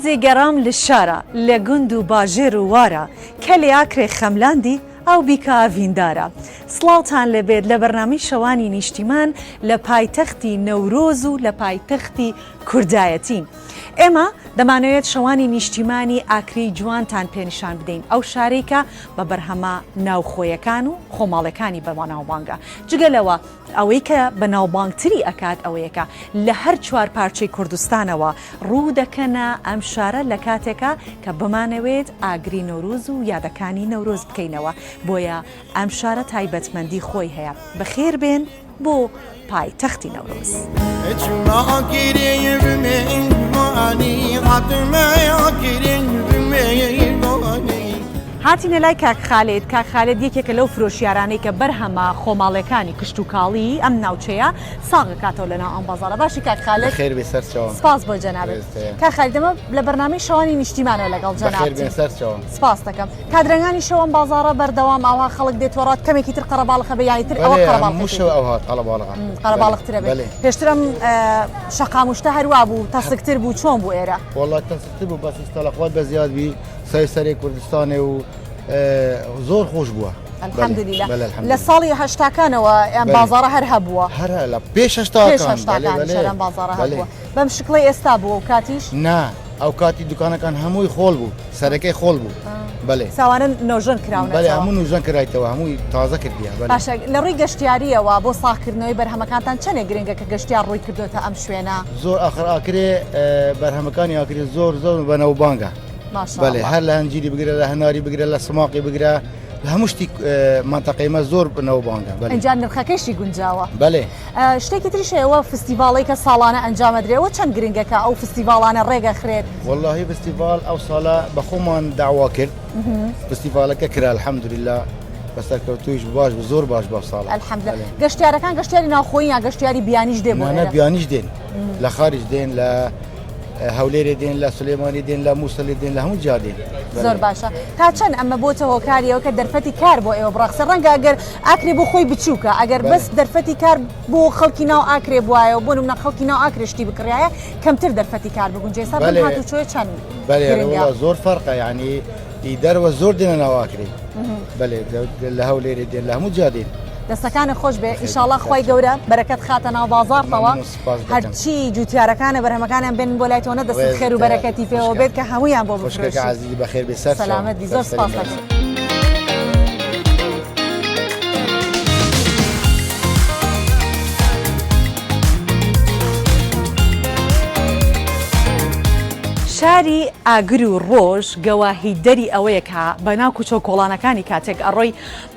جێگەڕام لە شارە لە گوند و باژێر و وارە کە لێ ئاکرێ خەملاندی ئەو بیکە ئاڤیندارە. سڵاوتان لەبێت لە بەرنامەی شەوانی نیشتیمان لە پایتەختی نەورۆز و لە پایتەختی کوردایەتین. ئێمە دەمانەوێت شەوانی نیشتیمانی ئاکری جوانتان پێنیشان بدەین ئەو شارێکە بە بەرهەمە ناوخۆیەکان و خۆماڵەکانی بەناوبانگە. جگەلەوە ئەوەی کە بە ناوبانگتری ئەکات ئەوەیەکە لە هەر چوار پارچەی کوردستانەوە ڕوو دەکەنە ئەم شارە لە کاتێکە کە بمانەوێت ئاگری نەورۆز و یادەکانی نەورۆز بکەینەوە. بۆیە ئەم شارە تایبەتمەندی خۆی هەیە. بەخێر بێن بۆ پایتەختی نەورۆز. هاتینە لای کاک خالێد. کاک خالێد یەکێکە لەو فرۆشیارانەی کە بەرهەمە خۆماڵەکانی کشت و کاڵی ئەم ناوچەیە ساغ کاتەوە لەناو ئەم بازاڕە. باشی کاک خالێد، خێر بێ سەرچاوە. سپاس بۆ جەنابێت. کاک خالێد، دەمە لە بەرنامەی شەوانی نیشتیمانەوە لەگەڵ جەنابەت. سپاس دەکەم. کادرەنگانی شەوەم بازاڕە بەردەوام ئاوا خەڵک دێتوەڕات کەمێکی تر قەرەباڵغە بە یانیتر ئەوە قەرەباڵغترە بێت. پێشترم شەقاموشتە هەروە بوو تەسکتر بوو، چۆن بوو ئێرە؟ وڵات تەسکتر بوو بەس ئستاڵەخوات بە زیاد بی سەرسەرێ کوردستانێ و زۆر خۆش بووە. الحەمدولله. لە ساڵی هەشتاکانەوە ئەم بازاڕە هەر هەبووە. هەر لە پێش هەشتاکان شەرم بازاڕە هەبووە. بەم شکڵی ئێستا بووە و کاتیش؟ نا، ئەو کاتی دوکانەکان هەمووی خۆڵ بوو، سەرەکەی خۆڵ بوو. بەڵێ ساوانە نۆژن کراونەوە. بەڵێ هەموو نوژن کراویتەوە، هەمووی تازە کردیە. باشە، لە ڕووی گەشتیاریەوە بۆ ساغکردنەوەی بەرهەمەکانتان چەندێک گرنگە کە گەشتیار ڕووی کردوتە ئەم شوێنە؟ زۆر ئاخر ئاکرێ بەرهەمەکانی ئاکرێ زۆر بەنەوبانگە. بەڵێ هەر لە هەنجیری بگرە، لە هەناری بگرە، لە سماقی بگرە، لە هەموو شتی مانتەقەیمە زۆر بنەوبانگە. ئەنجا نرخەکەشی گونجاوە. بەڵێ شتێکی تریشەوە فستیڤاڵی کە ساڵانە ئەنجامەدرێەوە چەند گرنگەکە ئەو فستیڤاڵانە ڕێگە خرێت؟ وەڵڵاهی فستیڤاڵ ئەو ساڵە بە خۆمان داوا کرد، فستیڤالەکە کرا الحەمدولله، بەسەرکەوتوویش باش زۆر باش بە ساڵ الحەمدولله. گەشتیارەکان گەشتیاری ناوخۆیی یا گەشتیاری بیانیش دێ بۆ؟ بیانیش دێن، لە خارج دێن، لە هەولێرێ دێن، لە سولێمانی دێن، لە مووسڵی دێن، لە هەموو جا دێن. زۆر باشە. تا چەند ئەمە بۆتە هۆکاریەوە کە دەرفەتی کار بۆ ئێوە بڕاقسە؟ ڕەنگە ئەگەر ئاکرێ بۆ خۆی بچووکە، ئەگەر بەس دەرفەتی کار بۆ خەڵکی ناو ئاکرێ بوایە و بۆ نمونە خەڵکی ناو ئاکرێشتی بکڕایە کەمتر دەرفەتی کار بگونجێ. سا بن هاتوچۆیە چەند؟ بەڵێ زۆر فەرقە، یعنی ئیدەرەوە زۆر دێنە ناو ئاکرێ. بەڵێ لە هەولێرێ دێن، لە هەموو جا دێن. دەستەکانە خۆش بێ، ئینشاڵڵا خۆی گەورە بەرەکەت خاتە ناو بازاڕتەوە. هەرچی جوتیارەکانە بەرهەمەکانیان بێن بۆ لایتەوە دەست خێر و بەرەکەتی پێوە بێت کە هەموویان بۆ بفرۆشی. عەزیزی بەخێر بێ، سەر سەلامەتی. زۆر سپاس دەکەم. شاری ئاگر و ڕۆژ گەواهی دەری ئەوەیە کە بەناو کوچە کۆڵانەکانی کاتێک ئەڕۆی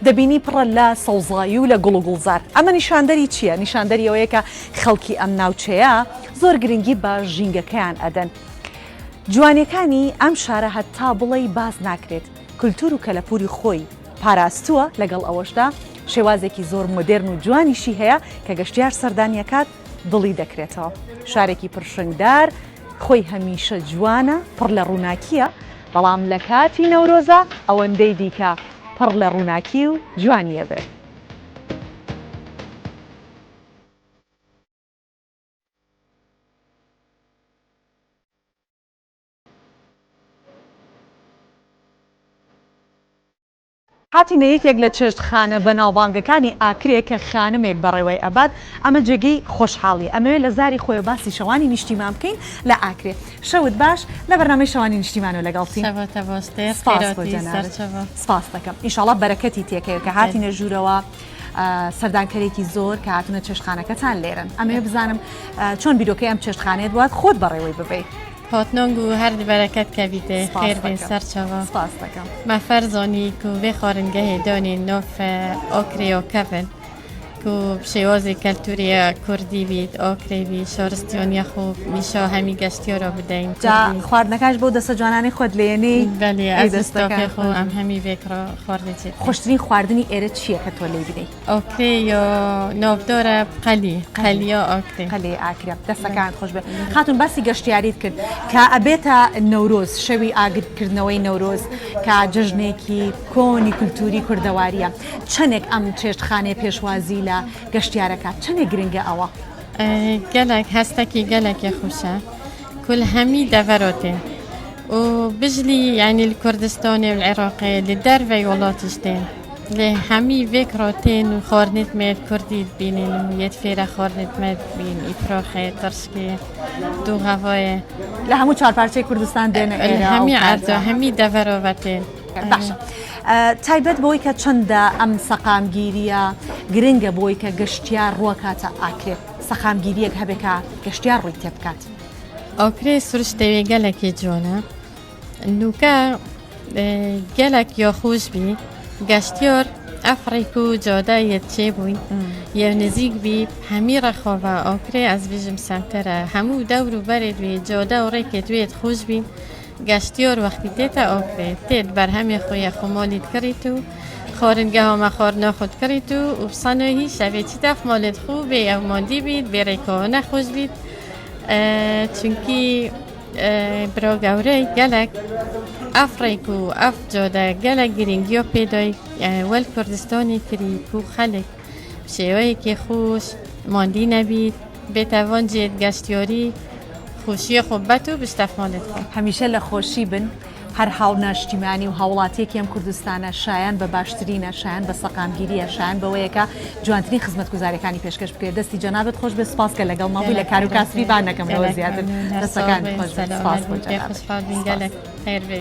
دەبینی پڕە لە سەوزایی و لە گوڵ و گوڵزار. ئەمە نیشاندەری چییە؟ نیشاندەری ئەوەیە کە خەڵکی ئەم ناوچەیە زۆر گرنگی بە ژینگەکەیان ئەدەن. جوانیەکانی ئەم شارە هەتا بڵێ باز ناکرێت. کولتور و کەلەپوری خۆی پاراستووە، لەگەڵ ئەوەشدا شێوازێکی زۆر مۆدێرن و جوانیشی هەیە کە گەشتیار سەردانیەکات دڵی دەکرێتەوە. شارێکی پرشنگدار، خۆی هەمیشە جوانە، پڕ لە ڕووناکیە، بەڵام لە کاتی نەورۆزە ئەوەندەی دیکە پڕ لە ڕووناکی و جوانیە بێت. هاتینە یەکێک لە چێشتخانە بەناوبانگەکانی ئاکرێ کە خانمێک بەڕێوەی ئەبات. ئەمە جێگەی خۆشحاڵی، ئەمەوێت لە زاری خۆی باسی شەوانی نیشتیمان بکەین لە ئاکرێ. شەوت باش لە بەرنامەی شەوانی نیشتیمانەوە لەگەڵتین. سپاس دەکەم. ئینشاڵڵا بەرەکەتی تێکەوە کە هاتینە ژوورەوە سەردانکەرێکی زۆر کە هاتونە چێشتخانەکەتان لێرن. ئەمەوێ بزانم چۆن بیرۆکەی ئەم چێشتخانەیە بوات خۆت بەڕێوەی ببیت. هاتنۆنگ و هەر بەرەکەت کەویتێ خێر بێ سەرچەوە. سپاس دەکەم. مەفەرزۆنی و vê خۆرنگەهێ دۆنی نۆف ئۆکرێ و کەڤن و شێوازی کەلتوریە کوردی بیت ئۆکرێ بی شۆرستیۆنیە خوب میشە هەمی گەشتیۆرە بدەین. خواردنەکەش بۆ دەستە جوانانی خۆت لێنی؟ بەێ ئەدەستەکە خۆ ئەم هەمی بێکڕ خواردێت. خۆشترین خواردنی ئێرە چییە کە تۆ لێ بدەیت؟ ئۆکرێ یا نۆڤدۆرە قەلیە ئۆکرێ قەلێ ئاکرێ. دەستەکان خۆش بێ. خاتون باسی گەشتیاریت کرد کە ئەبێتە نەورۆز، شەوی ئاگرکردنەوەی نەورۆز کە جژنێکی کۆنی کولتوری کوردەواریە. چەندێک ئەم چێشتخانەیە پێشوازی لە گەشتیارەکە چەندێک گرنگە ئەوە؟ گەلک هەستێکی گەلێکی خوشە کول هەمی دەڤەرۆتێ وبجلي يعني الكردستاني والعراقي للدربي ولاتشتين لهمي فكرتين خورنت ميت كرديت بينين ويتفيرا خورنت ميت بين إفراخي ترشكي دو هواي لا همو چهار پارچەی کوردستان دێنە ئێرە هەمی ئاردۆ هەمی دەڤەرۆڤەتێن باشە تایبەت بۆی کە چەندە ئەم سەقامگیریە گرنگە بۆی کە گەشتیار ڕووەکاتە ئاکرێ سەقامگیریەک هەبێکە گەشتیار ڕووی تێ بکات ئۆکرێ سروشتەوێ گەلێکی جۆنە نوکە گەلێک یۆخۆش بی گەشتیۆر ئەفریق و جۆدایەت چێ بووین یە نزیک بی هەمی ڕەخۆڤە ئۆکرێ ئەس بژم سەمتەرە هەموو دەور و بەرێت وێ جۆدا و ڕێکێت وێت خۆش بین گەشتیۆر وەختی تێتە ئۆکرێ تێت بەرهەمێ خۆیە خۆمۆلیت کڕیت و خۆرنگەهۆمە خۆر نەخۆت کڕیت و بسانۆهی شەوێتی تا خمۆلێت خوو بێ ئەو مۆندی بیت بێڕێکەوە نەخۆش بیت چونکی برۆ گەورەی گەلک ئەفریق و ئەف جۆدا گەلک گرنگیۆ پێدۆی وەل کوردستانی کری و خەلک شێوەیەکی خۆش مۆندی نەبیت بێتەڤۆن جێت گەشتیۆری خۆشیە خۆبەت و بشتەفمۆلێت خۆ هەمیشە لە خۆشی بن هەر هاوناشتیمانی و هاوڵاتیەکی ئەم کوردستانە شایان بە باشترینە شایان بە سەقامگیریە شایان بەوەیەکە جوانترین خزمەت گوزاریەکانی پێشکەش بکرێت دەستی جەنابەت خۆش بە سپاس کە لەگەڵ ماڵی لە کار و کاسبی بان نەکەمەوە زیاتر دەستەکان خۆش بە سپاس بۆ جەنابەت گەلێک خێر بێ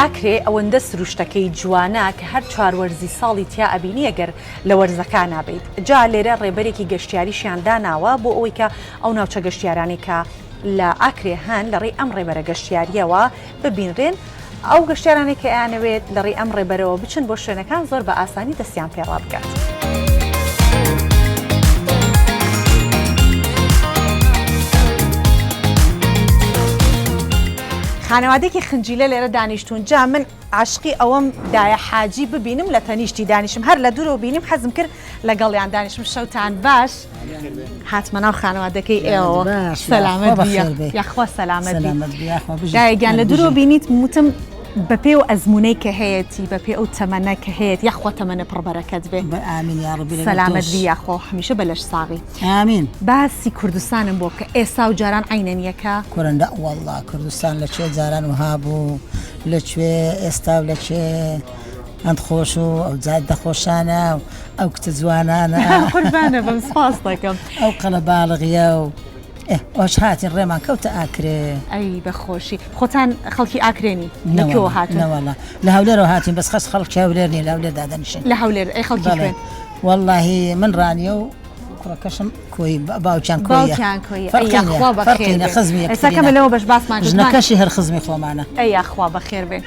ئاکرێ ئەوەندە سروشتەکەی جوانە کە هەر چواروەرزی ساڵی تیا ئەبینی ئەگەر لە وەرزەکان نابیت جا لێرە ڕێبەرێکی گەشتیاریشیان داناوە بۆ ئەوەی کە ئەو ناوچە گەشتیارانی کە لە ئاکرێ هەن لە ڕێی ئەم ڕێبەرە گەشتیاریەوە ببینرێن ئەو گەشتیارانی کە ئەیانەوێت لە ڕێی ئەم ڕێبەرەوە بچن بۆ شوێنەکان زۆر بە ئاسانی دەستیان پێڕا بکات. خانەوادێکی خنجیلە لێرە دانیشتون جا من عاشقی ئەوەم دایە حاجی ببینم لە تەنیشتی دانیشم هەر لە دوورەوە بینیم حەزم کرد لەگەڵیان دانیشم شەوتان باش هاتمە ناو خانەوادەکەی ئێوە سەلامەت یاخوا سەلامەت دایەگیان لە دوورەوە بینیت وتم بە پێ و ئەزمونەی کە هەیەی بە پێ ئەو تەمەنە کە هەیەت یاخوا تەمەنە پڕبەرەکەت بێ سەلامەت بی یاخۆ هەمیشە بە لەش ساغی ئامین باسی کوردستانم بۆ کە ئێستا و جاران عینەنیەکە کوڕندە وەڵڵا کوردستان لەکوێ جاران وها بوو لەکوێ ئێستا لەکوێ ئەند خۆش و ئەو جات دەخۆشانە و ئەو کتە جوانانە قوربانە بەم سپاس دەکەم ئەو قەڵە باڵغیە و ئەوش هاتین ڕێمان کەوتە ئاکرێ ئەی بەخۆشی خۆتان خەڵکی ئاکرێنی لەکەوە هاتنەوەڵە لە هەولێرەوە هاتین بەس خەس خەڵک هەولێرنی لە هەولێر دادەنیشین لە هەولێر ئەی خەڵکی خوێن واللهی من ڕانیە و کوڕەکەشم کۆی باوچیان ئێستاکەمە لەوە بەش باسمان ژنەکەشی هەر خزمی خۆمانە ئەی یاخوا بەخێر بێ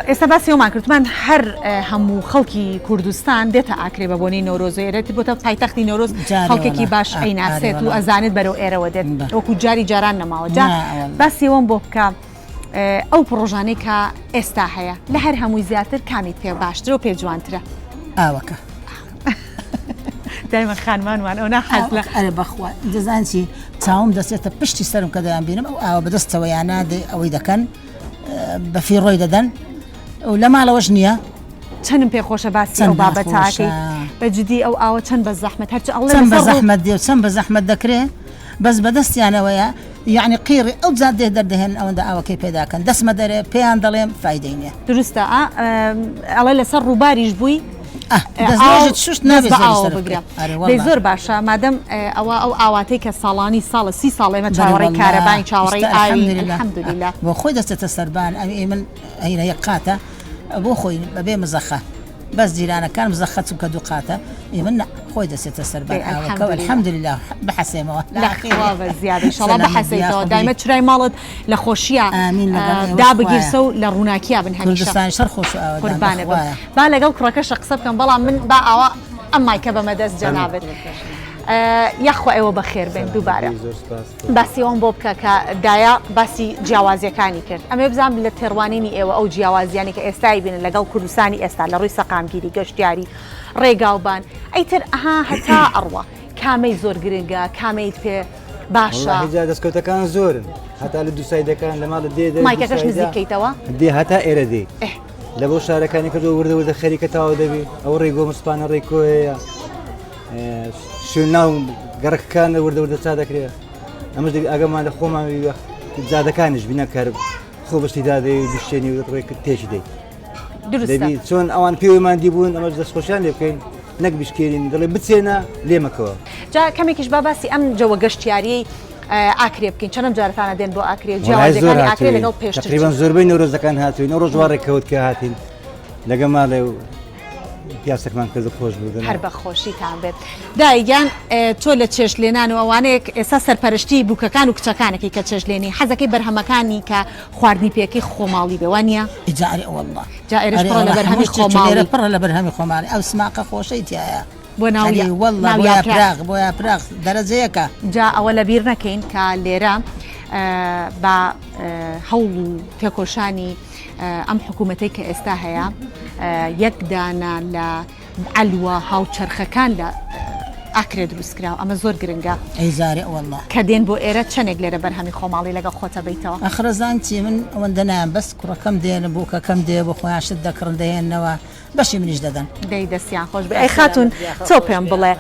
ئێستا باسی ئەومان کردمان هەر هەموو خەڵکی کوردستان دێتە ئاکرێ بە بۆنەی نۆرۆزێرێت بۆتە پایتەختی نۆرۆز خەڵکێکی باش ئەیناسێت و ئەزانێت بەرەو ئێرەوە دێت وەکو جاری جاران نەماوە جا باسی ئەوەم بۆ بکە ئەو پرۆژانەی کە ئێستا هەیە لە هەر هەمووی زیاتر کامیت پێ باشترە و پێ جوانترە ئاوەکە دایمە خانمانوان ئەو ناحەز لە ئەرە بەخوا دەزانسی چاوم دەستێتە پشتی سەرم کە دەیان بینم ئەو ئاوە بەدەستەوە یان نادێ ئەوەی دەکەن بەفی ڕۆی دەدەن و لە ماڵەوەش نییە چەندم پێخۆشە باسی ئەو بابەتاکەی بەجددی ئەو ئاوە چەند بە زەحمەت هەرچ چەند بە زەحمەت دێ و چەند بە زەحمەت دەکرێت بەس بەدەستیانەوەیە یعنی قیڕی ئەو جات دێ دەردەهێن ئەوەندە ئاوەکەی پێداکەن دەستمە دەرێ پێیان دەڵێم فایدەی نییە دروستە ئەڵێ لەسەر ڕووباریش بووی زۆر باشە مادەم ئەوە ئەو ئاواتەی کە ساڵانی ساڵە 30 ساڵ ئێمە چاوەڕێی کارەبای چاوەڕێی ئاویحەمدوللا بۆ خۆی دەستێتە سەربان ئەمی من هینە یەک قاتە بۆ خۆی بەبێ مزەخە بەس جیرانەکان مزەخە چونکە دوو قاتە من خۆی دەستێتە سەربان ئاوەکە الحەمدوللا بحەسێمەوە زیادە ئینشاڵڵا بەحەسێتەوە دایمە چرای ماڵت لە خۆشیە دابگیرسە و لە ڕووناکییا بن هەمیشە سەر خۆش قوربانە با لەگەڵ کوڕەکەشە قسە بکەم بەڵام من با ئاوا ئەم مایکە بەمەدەست جەنابێت یاخوا ئێوە بەخێر بێن دووبارە باسی ئەوم بۆ بکە کە دایە باسی جیاوازیەکانی کرد ئەمێ بزانام لە تێڕوانینی ئێوە ئەو جیاوازیانی کە ئێستای بینن لەگەڵ کوردستانی ئێستا لە ڕووی سەقامگیری گەشتیاری ڕێگاوبان ئەیتر ئەها هەتا ئەڕوە کامەی زۆر گرنگە کامەیت پێ باشە دەستکەوتەکان زۆرن هەتا لە دوو سایدەکان لە ماڵ دێ مایکەکەش نزیکەیتەوە دێ هەتا ئێرە دێ لە بۆ شارەکانی کردو وردە خەریکە تاوا دەبی ئەو ڕێگۆ مسپانە ڕێکۆ هەیە شوێن ناو گەڕەکەکان وردە چا دەکرێت ئەمەش ئەگەمان لە خۆمان جادەکانیش بینە کار خۆ بەشتی دادەی بشتێنی و ڕێک تێشی دەیت دەبی چۆن ئەوان پێوەمان دیبوون ئەمەش دەستخۆشیان لێ بکەین نەک بشکێنین دەڵێ بچێنە لێمەکەوە جا کەمێکیش باسی ئەم جەوە گەشتیاری ئاکرێ بکەین چەندەم جارەتانە دێن بۆ ئاکرێ جیاوازەکانی ئاکرێ لەگەڵ پێشتر تقریباً زۆربەی نەورۆزەکان هاتوین ئەو ڕۆژ ڕێکەوت کە هاتین لەگە ماڵێ و پیاسەکمان کرد خۆش بوو هەر بە خۆشیتان بێت دایگیان تۆ لە چێشلێنان و ئەوانەیەک ئێستا سەرپەرشتی بووکەکان و کچەکانێکی کە چێشلێنی حەزەکەی بەرهەمەکانی کە خواردنی پێکی خۆماڵی بێوانە ئیجاری والله جائرش پڕە لە بەرهەمی خۆماڵی پڕە لە بەرهەمی خۆماڵی ئەو سماقە خۆشەی تایە بۆ ناوی والله بۆ پراغ بۆ پراغ دەرەجەیەکە جا ئەوە لە بیر نەکەین کە لێرە بە هەوڵ و تێکۆشانی ئەم حکوومەتەی کە ئێستا هەیە یەک دانە لە ئەلوە هاوچەرخەکان لە ئاکرێ دروستکراوە ئەمە زۆر گرنگە ئەیزاری والله کە دێن بۆ ئێرە چەندێک لێرە بەرهەمی خۆماڵی لەگە خۆتە بیتەوە ئەخرەزانتی من ئەوەندە نایان بەس کوڕەکەم دێن بووکەکەم دێ بۆ خۆیان شت دەکڕن دەهێنەوە بەشی منیش دەدەن دەی دەستیان خۆش بێ ئەی خاتون تۆ پێم بڵێ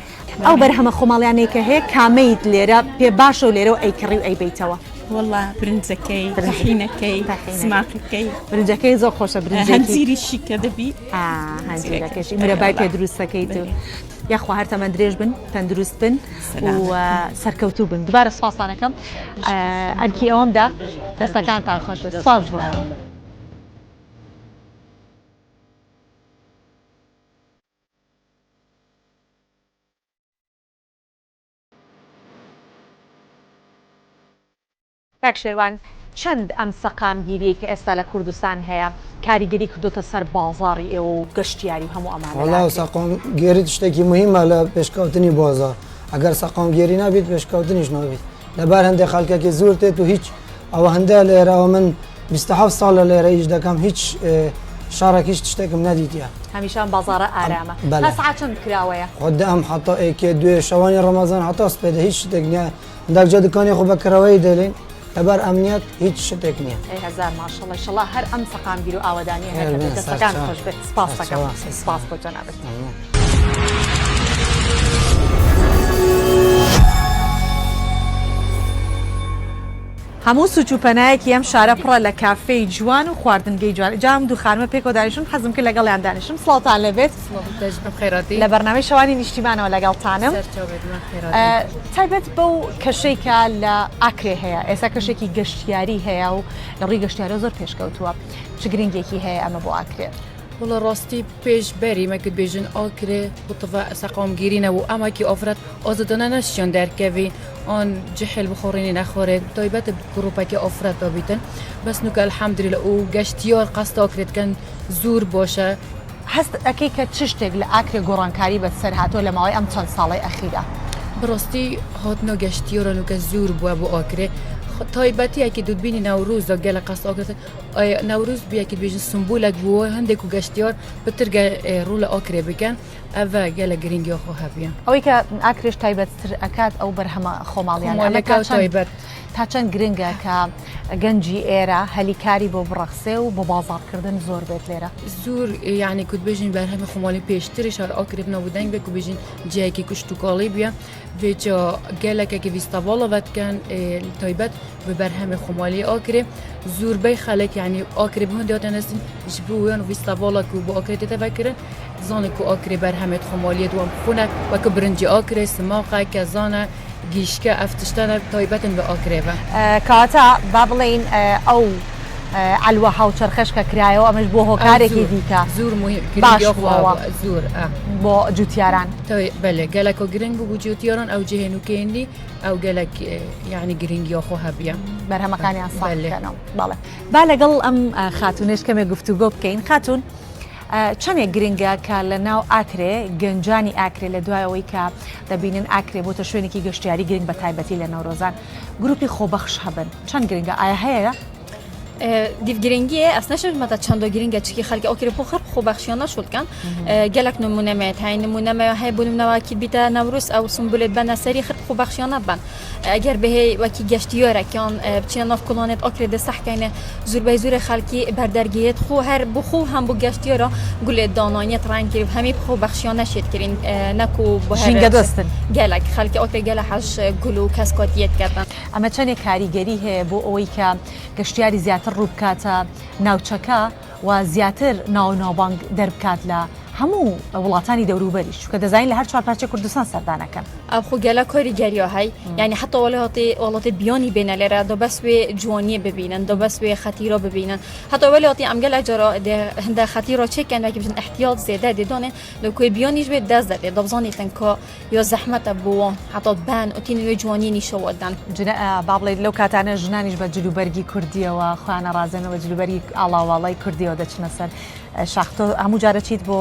ئەو بەرهەمە خۆماڵیانەی کە هەیە کامەیت لێرە پێ باشە و لێرە و ئەیکڕی و ئەی بیتەوە والله برنجەکەی تەحینەکەی سماقەکەی برنجەکەی زۆر خۆشە هەنجیری شیکە دەبی هەنجیرەکەشی مرەبای پێ دروستەکەی تو یاخوا هەر تەمەند درێژ بن تەندروست بن و سەرکەوتوو بن دوبارە سپاسانەکەم ئەرکی ئەوەمدا دەستەکانتان خۆش بێت سپاس بوو کاک شێوان چەند ئەم سەقامگیری کە ئێستا لە کوردستان هەیە کاریگەری کردوتە سەر بازاڕی ئێوە و گەشتیاری و هەموو ئەمانە وڵاو سەقامگێری شتێکی مهمە لە پێشکەوتنی بازار ئەگەر سەقامگێری نابێت پێشکەوتنیش نابێت لەبار هەندێک خەڵکێکی زۆر تێت و هیچ ئەوە هەندە لێرەوە من 27 ساڵ لە لێرە هیچ دەکەم هیچ شارێکیش شتێکم نەدیتە هەمیشان بازارە ئارامە ساعت چەند کراوەیە خۆدا ئەم حتا ئێکێ دوێ شەوانی ڕەمەزان هەتا سپێدە هیچ شتێک نییە هەندێک دکانی خۆ بەکەرەوەی دەلێن لەبەر ئەمنیەت هیچ شتێک نییە هزار ماشەڵڵە شڵا هەر ئەم سەقامگیر و ئاوادانی هەیە دەستەکان خۆش بێت سپاس دەکەم سپاس بۆ جەنابەت هەموو سوچ و پەنایەکی ئەم شارە پڕە لە کافەی جوان و خواردنگەی جوان جام دوو خانمە پێکۆ دانیشتم حەزم کرد لەگەڵیان دانیشتم سڵاوتان لەبێت لە بەرنامەی شەوانی نیشتیمانەوە لەگەڵتانم تایبەت بەو کەشێکە لە ئاکرێ هەیە ئێستا کەشێکی گەشتیاری هەیە و لە ڕووی گەشتیارە زۆر پێشکەوتووە چ گرنگێکی هەیە ئەمە بۆ ئاکرێ والله ڕاستی پێشبەری مەکرد بێژن ئاکرێ بتەڤە سەقامگیرینەوە و ئەماکی ئافرەت ئازادانە نەشیان دەرکەوی ئان جحل بخۆڕینی نەخۆرێت تایبەت گروپێکی ئافرەت دابیتن بەس نوکە الحەمدلله و گەشتیار قەست ئاکرێتکەن زۆر باشە هەست ئەەکەی کە چ شتێک لە ئاکرێ گۆڕانکاری بەسەر هاتۆ لە ماوەی ئەم چەند ساڵی ئەخیرە بڕاستی هاتنە گەشتیۆرە نوکە زۆر بووە بۆ ئاکرێ تایبەتیەکی دوودبینی نەوروزە گەلە قەست ئاکرێت نەوروز بیەکی بێژن سمبولێک بووە هەندێک و گەشتیار بترگە ڕوو لە ئاکرێ بکەن ئەڤە گەلە گرنگی خۆ هەبیە ئەوەی کە ئاکرێش تایبەتتر ئەکات ئەو بەرهەمە خۆماڵیان تایبەت تا چەند گرنگە کە گەنجی ئێرە هەلیکاری بۆ بڕەخسێ و بۆ بازارکردن زۆر بێت لێرە زۆر یعنی کوت بێژین بەرهەمی خۆماڵی پێشتری شار ئاکرێ بنەبوودەنگ بێ و بێژین جیایکی کوشت و کاڵی بیە بێجا گەلێکێکی ویستاڤاڵەوەتکەن تایبەت بە بەرهەمی خۆماڵی ئاکرێ زۆربەی خەڵک یعنی ئاکرێ بهۆن دەهاتەنەستین ji bo wan vîstavola ku bu akrê tê vekirin zanê ku akrê berhemê xwemaliyê wan bixwine weke birincî akrê simaqeke zane gîşke ev tiştene taybetin bi akrê ve کەواتە با بڵێین ئەو ئەلوە هاوچەرخەشکە کرایەوە ئەمەش بۆ هۆکارێکی دیکە زۆر زۆر بۆ جوتیاران بەێ gelek giring bû جوتیاران ئەو جێهێنوکێنی ئەو gelek یعنی گرنگی خۆ هەبیە بەرهەمەکانیان ساڵەکەنەوە بەڵێ با لەگەڵ ئەم خاتونێش کەمێک گفتوگۆ بکەین خاتون چەندێک گرنگە کە لە ناو ئاکرێ گەنجانی ئاکرێ لە دوایەوەی کە دەبینن ئاکرێ بۆتە شوێنێکی گەشتیاری گرنگ بە تایبەتی لە نەورۆزان گروپی خۆبەخش هەبن چەند گرنگە ئایا هەیە دیڤگرنگیە ئەس نەشمەتە چەندۆ گرنگە چکی خەڵکی ئۆکرێ بۆ خەر خو بخشیانه شد کن گلک نمونه میت های نمونه های بونم نواکی بیتا نوروز او سنبولت بنا سری خد خو بخشیانه بن اگر به وکی گشتیاره کان بچین ناف کلانت آکر دستح کنه زور به زور خالکی بردرگیت خو هر بخو هم بو گشتیاره گل دانانیت رنگ کردیم همی خو بخشیانه شد کردین نکو به هر دستن گلک خالکی آکر گل حش گلو کسکاتیت کردن اما چنین کاریگری هی بو اوی که گشتیاری زیاتر رو بکاته ناوچکا و زیاتر ناوبانگ در بکات لا همو وڵاتانی دەوروبەریش کە دەزانین لە هەر چوار پارچە کوردستان سەردانەکەن ئەخۆ گەلە کاریگەریە هەی یعنی حتا وڵاتی بیانی بێنە لێرە دە بەس وێ جوانیە ببینن دە بەس وێ خەتیرە ببینن حتا وڵاتی ئەم گەلە جارا هەندە خەتیرە چێکەن وەکی بژن احتیاط زێدە دێدانێ لە کوێ بیانیش بێت دەست دەدێ دەبزانێتن کە یا زەحمەتە بووە حتا بان ئۆتین وێ جوانی نیشەوەدان با بڵێت لەو کاتانە ژنانیش بە جلوبەرگی کوردیەوە خۆیانە ڕازێنەوە جلوبەرگی ئاڵاوەڵای کوردیەوە دەچنە سەر شاختۆ هەموو جارە چیت بۆ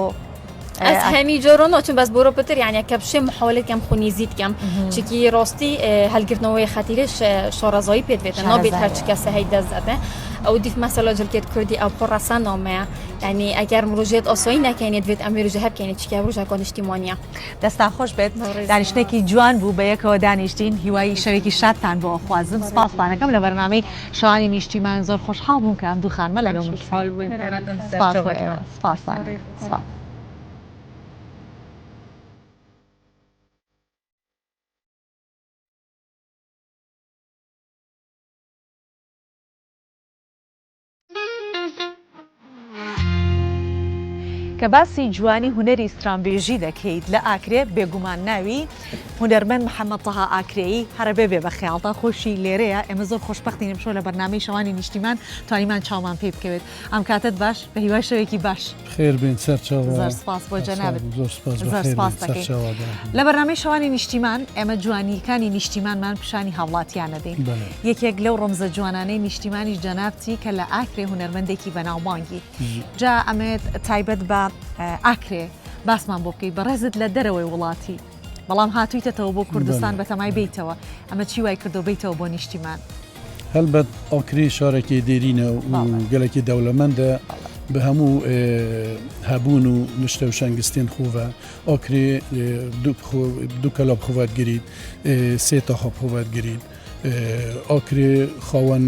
از همی جوران چون بس برو بتر يعني كبش محاولة كم خوني زيد كم چکی راستی هالگرنوی خطیرش شارزایی پید ویتن نبید هر چی کسی هی دست زده او دیف مثلا جلکت کردی او خراسان نامه يعني اگر مروجات آسایی نکنید وید امی روجه هب کنید چکی روجه کن اجتماعیه دست خوش بید دانشنکی جوان بو به یک و دانشتین هوایی شوکی شادتان با خوازم سپاس دانکم لبرنامه شوانی نیشتیمان زور خوشحال بون که دو خانم لگم خوشحال بون سپاس کە باسی جوانی هوەری سترامبێژی دەکەیت لە ئاکرێ بێگومان ناوی هونەرمەند محەممەد تەها ئاکرێی هەرە بێ بە خەیاڵتا خۆشی لێرەیە ئێمە زۆر خۆشبەختین شۆ لە بەرنامەی شەوانی نیشتیمان توانیمان چاومان پێ بکەوێت ئەم کاتت باش بە هیوای شەوێکی باش خێر بین سەرچاوە زۆر سپاس بۆ جەنابەت زۆر سپاس دەکەین لە بەرنامەی شەوانی نیشتیمان ئێمە جوانیەکانی نیشتیمانمان پیشانی هاوڵاتیانە دەین یەکێک لەو ڕۆمزە جوانانەی نیشتیمانیش جەنابچی کە لە ئاکرێ هونەرمەندێکی بەناوبانگی جا ئەمێت تایبەت بە ئاکرێ باسمان بۆ بکەیت بەڕێزت لە دەرەوەی وڵاتی بەڵام هاتوویتەوە بۆ کوردستان بە تەمای بیتەوە ئەمە چی وای کردو بیتەوە بۆ نیشتیمان هەلبەت ئاکری شارێکی دێرینە و گەلێکی دەوڵەمەندە بە هەموو هەبوون و نیشتە و شەنگستێن خوڤە ئاکرێ دوو کەلاب خوات گرید سێ تاخە خوات گرید ئاکرێ خاوەن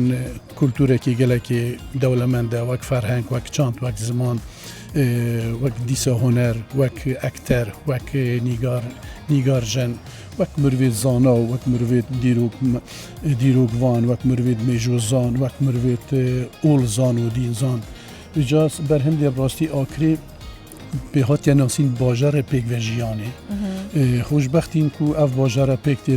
کولتورێکی گەلێکی دەوڵەمەندە وەک فەرهەنگ وەک چاند وەک زمان وەک دیسە هۆنەر وەک ئەکتەر وەک نیگارژەن وەک مرۆڤێت زانا و وەک مرۆڤێت دیرۆکوان وەک مرۆڤێت مێژۆزان وەک مرۆڤێت ئۆڵزان و دینزان جاس بەرهەندێ ڕاستی ئاکرێ پێهاتیە ناسین باژارە پێکڤەژیانێ خۆشبەختین و ئەف باژارە پێک تێ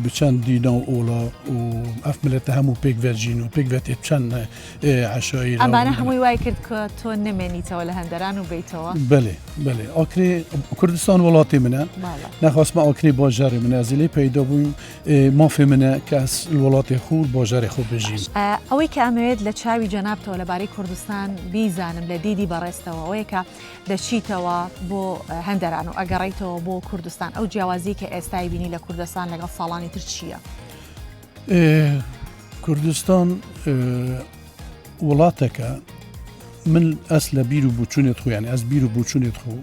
بچەند دینا و ئۆڵا و ئەف ملەتە هەموو پێکڤەژین و پێکڤێتێ چەند عەشایی ئەمانە هەمووی وای کرد کە تۆ نەمێنیتەوە لە هەندەران و بیتەوە بەێ ئاکرێ کوردستان وڵاتی منە نەخواستمە ئاکرێ باژارێ منە زیلەی پەیدا بوویم مافێ منە کەس وڵاتی خوور باژارێ خۆ بژین ئەوەی کە ئەمەوێت لە چاوی جەنابتەوە لەبارەی کوردستان بیزانم لە دیدی بەڕێستەوە ئەوەیە کە دەچیتەوە بۆ هەندەران و ئەگەڕیتەوە بۆ کوردستان ئەو جیاوازی کە ئێستای بینی لە کوردستان لەگەڵ ساڵانی تر چییە؟ کوردستان وڵاتەکە من ئەس لە بیر و بچوونێت خۆیان ئەس بیر و بچوونێت خۆ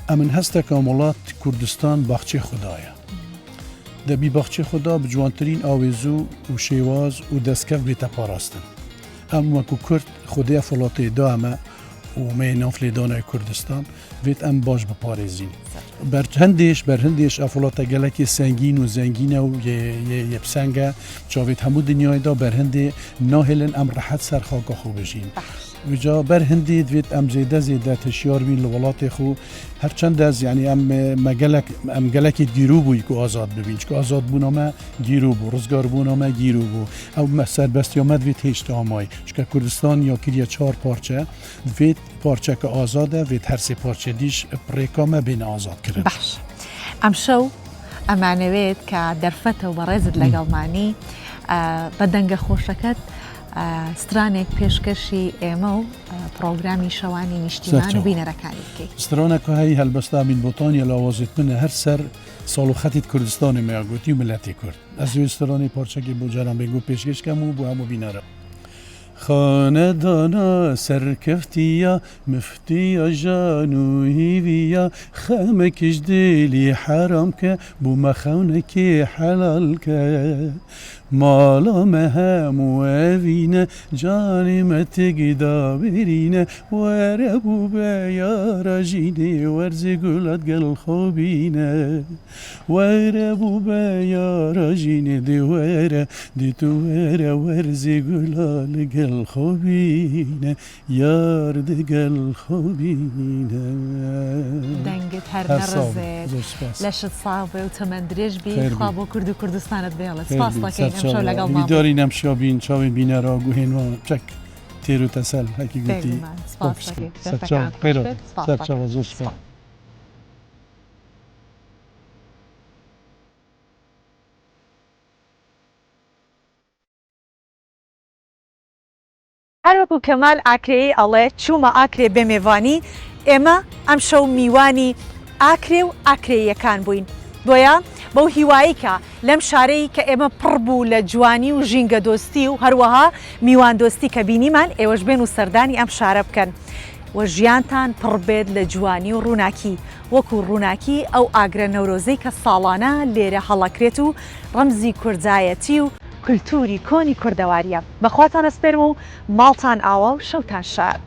ئەمن هەستەکە وڵات کوردستان باخچێ خوددایە دەبی باخچێ خوددا بجوانترین ئاوێزوو و شێواز و دەستکەف بێتە پاراستن ئەم وەکو کورد خودەیە فڵاتی دامە ومێ ناوفلێدانای کوردستان وێت ئەم باش بپارێزین هەندێش ئەفڵاتە گەلێکی سەنگین و زەنگینە و یەپسەنگە چاوێت هەموو دنیایدا بەرهەندێ ناهێلن ئەم ڕەحەت سەر خاکە خۆ بژین وجا بەرهەندێ دوێت ئەم زێدە زێدە تەشیار بین لە وڵاتی خۆ هەرچەند ئەس یعنی ئەم گەلێکی گیرو بووی و ئازاد ببین چکە ئازاد بوونەمە گیرو بوو ڕزگار بوونەمە گیرو بوو ئەو سەربەستیۆمە دوێت هێشتا ئامای چکە کوردستان یا کریە 4 پارچە دوێت پارچەکە ئازادە وێت هەر سێ پارچە دیش پڕێکامە بین ئازاد کرد باش ئەم شەو ئەمانەوێت کە دەرفەتە و بەڕێزت لەگەڵمانی بە دەنگە خۆشەکەت سترانێک پێشکەشی ئێمە و پرۆگرامی شەوانی نیشتیمان و بینەرەکانی بکەیت سترانەکە هەی هەلبەستا بین بۆتانیا لاوازێت منە هەر سەر ساڵ و خەتیت کوردستانی مێگوتی و ملەتی کورد ئەس سترانی پارچەکی بۆ جاران بێگو پێشکەشکەم و بۆ هەموو بینەرە خاندانا سرکفتیا مفتیا جانو هیویا خامکش دلی حرام که بو مخونک حلال که مالا مهم و اوینه جانی متگدا برینه وربو بیارا جینه ورز گلات گل خوبینه وربو بیارا جینه دی وره دی تو وره ورز گلال گل خوبینه یار دی گل خوبینه دەنگت هەر نەڕزێت لەشت ساڵبێ و تەمەندرێژ بی خوا بۆ کورد و کوردستانت بێڵێت سپاس دەکەین ئەمشەو لەگەڵ میداری نەمشا بین چاوی بینەرا گوهێنوە چەک تێر و تەسەل هەکی گوتی سەرچاوە زۆر سپاس هەروەکو کەمال ئاکرێی ئەڵێ چوومە ئاکرێ بە میێوانی ئێمە ئەم شەو میوانی ئاکرێ و ئاکرێیەکان بووین بۆیە بەو هیواییکە لەم شارەی کە ئێمە پڕ بوو لە جوانی و ژینگە دۆستی و هەروەها میوان دۆستی کە بینیمان ئێوەش بێن و سەردانی ئەم شارە بکەن و ژیانتان پڕ بێت لە جوانی و ڕووناکی وەکو ڕووناکی ئەو ئاگرە نەورۆزەی کە ساڵانە لێرە هەڵەکرێت و ڕەمزی کوردایەتی و کولتوری کۆنی کوردەواریە بەخواتان ئەسپێرم و ماڵتان ئاوا و شەوتان شاد